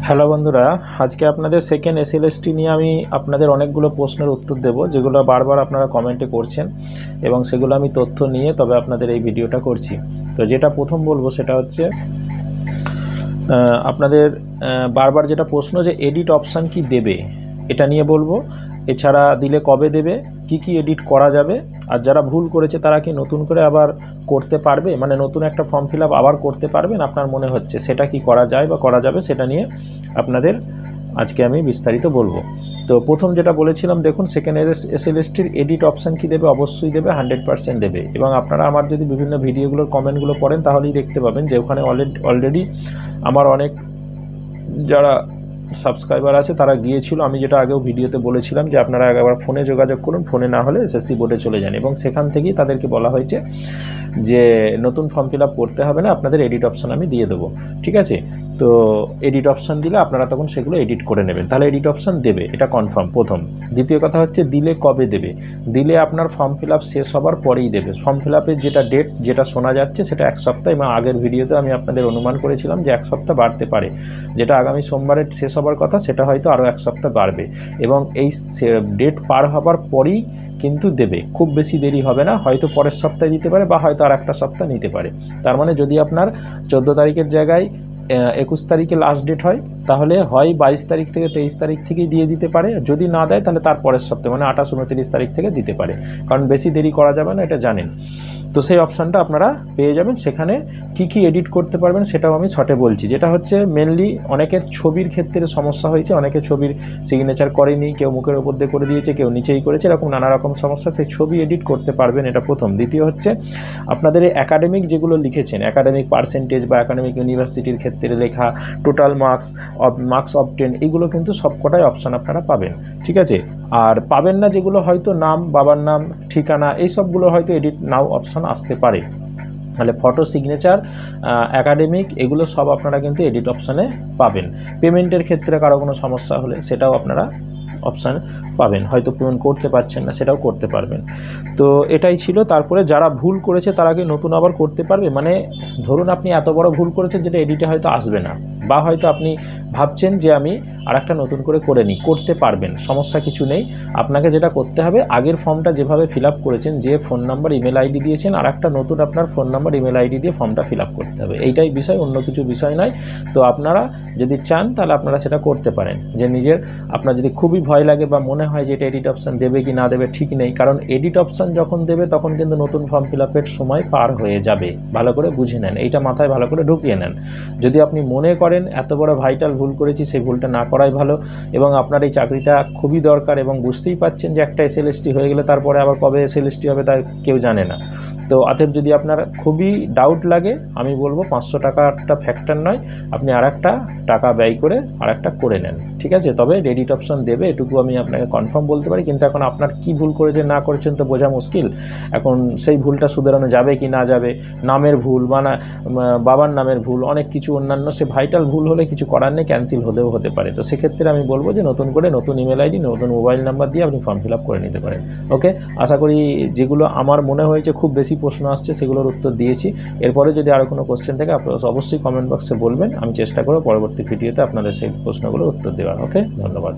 Hello বন্ধুরা, আজকে আপনাদের সেকেন্ড এসএলএসটি নিয়ে আমি আপনাদের অনেকগুলো প্রশ্নের উত্তর দেব, যেগুলো বারবার আপনারা কমেন্টে করছেন এবং সেগুলো আমি তথ্য নিয়ে তবে আপনাদের এই ভিডিওটা করছি। তো যেটা প্রথম বলবো সেটা হচ্ছে আপনাদের বারবার যেটা প্রশ্ন যে এডিট অপশান কি দেবে, এটা নিয়ে বলবো। এছাড়া দিলে কবে দেবে, কি এডিট করা যাবে, আর যারা ভুল করেছে তারা কি নতুন করে আবার করতে পারবে, মানে নতুন একটা ফর্ম ফিল আপ আবার করতে পারবেন আপনার মনে হচ্ছে, সেটা কি করা যায় বা করা যাবে সেটা নিয়ে আপনাদের আজকে আমি বিস্তারিত বলবো। তো প্রথম যেটা বলেছিলাম, দেখুন সেকেন্ড এসএলএসটির এডিট অপশান কি দেবে, অবশ্যই দেবে, 100% দেবে। এবং আপনারা আমার যদি বিভিন্ন ভিডিওগুলোর কমেন্টগুলো পড়েন তাহলেই দেখতে পাবেন যে ওখানে অলরেডি আমার অনেক যারা সাবস্ক্রাইবার আছে তারা গিয়েছিল। আমি যেটা আগেও ভিডিওতে বলেছিলাম যে আপনারা একবার ফোনে যোগাযোগ করুন, ফোনে না হলে এসএসসি বোর্ডে চলে যান, এবং সেখান থেকেই তাদেরকে বলা হয়েছে যে নতুন ফর্ম ফিল আপ করতে হবে না, আপনাদের এডিট অপশান আমি দিয়ে দেবো। ঠিক আছে, তো এডিট অপশান দিলে আপনারা তখন সেগুলো এডিট করে নেবেন, তাহলে এডিট অপশান দেবে, এটা কনফার্ম প্রথম। দ্বিতীয় কথা হচ্ছে দিলে কবে দেবে, দিলে আপনার ফর্ম ফিল আপ শেষ হবার পরেই দেবে। ফর্ম ফিল আপের যেটা ডেট যেটা শোনা যাচ্ছে সেটা 1 সপ্তাহ, এবং আগের ভিডিওতে আমি আপনাদের অনুমান করেছিলাম যে 1 সপ্তাহ বাড়তে পারে। যেটা আগামী সোমবারে শেষ হবার কথা সেটা হয়তো আরও 1 সপ্তাহ বাড়বে, এবং এই ডেট পার হবার পরেই কিন্তু দেবে। খুব বেশি দেরি হবে না, হয়তো পরের সপ্তাহে দিতে পারে বা হয়তো আর একটা সপ্তাহ নিতে পারে। তার মানে যদি আপনার 14 তারিখের জায়গায় 21 তারিখে লাস্ট ডেট হয়, তাহলে হয় 22 তারিখ থেকে 23 তারিখ থেকেই দিয়ে দিতে পারে, যদি না দেয় তাহলে তার পরের সপ্তাহে মানে 28 29 তারিখ থেকে দিতে পারে, কারণ বেশি দেরি করা যাবে না, এটা জানেন। তো সেই অপশানটা আপনারা পেয়ে যাবেন। সেখানে কি এডিট করতে পারবেন সেটাও আমি শর্টে বলছি। যেটা হচ্ছে মেনলি অনেকের ছবির ক্ষেত্রে সমস্যা হয়েছে, অনেকে ছবির সিগনেচার করেনি, কেউ মুখের ওপর দিয়ে করে দিয়েছে, কেউ নিচেই করেছে, এরকম নানা রকম সমস্যা, সেই ছবি এডিট করতে পারবেন, এটা প্রথম। দ্বিতীয় হচ্ছে আপনাদের এই একাডেমিক যেগুলো লিখেছেন, একাডেমিক পার্সেন্টেজ বা একাডেমিক ইউনিভার্সিটির ক্ষেত্রে লেখা টোটাল মার্কস অবটেন, এগুলো কিন্তু সবকটাই অপশান আপনারা পাবেন। ঠিক আছে, আর পাবেন না যেগুলো হয়তো নাম, বাবার নাম, ঠিকানা, এই সবগুলো হয়তো এডিট নাও অপশান আসতে পারে। তাহলে ফটো, সিগনেচার, একাডেমিক, এগুলো সব আপনারা কিন্তু এডিট অপশানে পাবেন। পেমেন্টের ক্ষেত্রে কারো কোনো সমস্যা হলে সেটাও আপনারা অপশান পাবেন, হয়তো পেমেন্ট করতে পারছেন না সেটাও করতে পারবেন। তো এটাই ছিল। তারপরে যারা ভুল করেছে তারা কি নতুন আবার করতে পারবে, মানে ধরুন আপনি এত বড় ভুল করেছেন যেটা এডিটে হয়তো আসবে না, বা হয়তো আপনি ভাবছেন যে আমি আর একটা নতুন করে নিই, করতে পারবেন, সমস্যা কিছু নেই। আপনাকে যেটা করতে হবে, আগের ফর্মটা যেভাবে ফিল আপ করেছেন, যে ফোন নাম্বার ইমেল আইডি দিয়েছেন, আর একটা নতুন আপনার ফোন নাম্বার ইমেল আইডি দিয়ে ফর্মটা ফিল আপ করতে হবে, এইটাই বিষয়, অন্য কিছু বিষয় নয়। তো আপনারা যদি চান তাহলে আপনারা সেটা করতে পারেন। যে আপনার যদি খুবই ভয় লাগে বা মনে হয় যে এটা এডিট অপশান দেবে কি না দেবে ঠিক নেই, কারণ এডিট অপশান যখন দেবে তখন কিন্তু নতুন ফর্ম ফিল আপের সময় পার হয়ে যাবে, ভালো করে বুঝে নেন, এইটা মাথায় ভালো করে ঢুকিয়ে নেন। যদি আপনি মনে করেন এত বড় ভাইটাল ভুল করেছি, সেই ভুলটা না করাই ভালো, এবং আপনার এই চাকরিটা খুবই দরকার, এবং বুঝতেই পাচ্ছেন যে একটা এসএলএসটি হয়ে গেলে তারপরে আবার কবে এসএলএসটি হবে তা কেউ জানে না। তো অতএব যদি আপনার খুবই ডাউট লাগে, আমি বলবো 500 টাকাটা ফ্যাক্টর নয়, আপনি আর একটা টাকা ব্যয় করে আর একটা করে নেন। ঠিক আছে, তবে এডিট অপশান দেবে এটুকু আমি আপনাকে কনফার্ম বলতে পারি। কিন্তু এখন আপনার কি ভুল করেছেন না করেছেন তো বোঝা মুশকিল। এখন সেই ভুলটা শুধরানো যাবে কি না যাবে, নামের ভুল বা না বাবার নামের ভুল, অনেক কিছু অন্যান্য, সে ভাইটাল ভুল হলে কিছু করার নেই, ক্যান্সেল হলেও হতে পারে। তো সেক্ষেত্রে আমি বলবো যে নতুন করে নতুন ইমেল আইডি, নতুন মোবাইল নাম্বার দিয়ে আপনি ফর্ম ফিল আপ করে নিতে পারেন। ওকে, আশা করি যেগুলো আমার মনে হয়েছে খুব বেশি প্রশ্ন আসছে সেগুলোর উত্তর দিয়েছি। এরপরে যদি আরও কোনো কোশ্চেন থাকে আপনারা অবশ্যই কমেন্ট বক্সে বলবেন, আমি চেষ্টা করব পরবর্তী ভিডিওতে আপনাদের সেই প্রশ্নগুলোর উত্তর দেওয়ার। ওকে, ধন্যবাদ।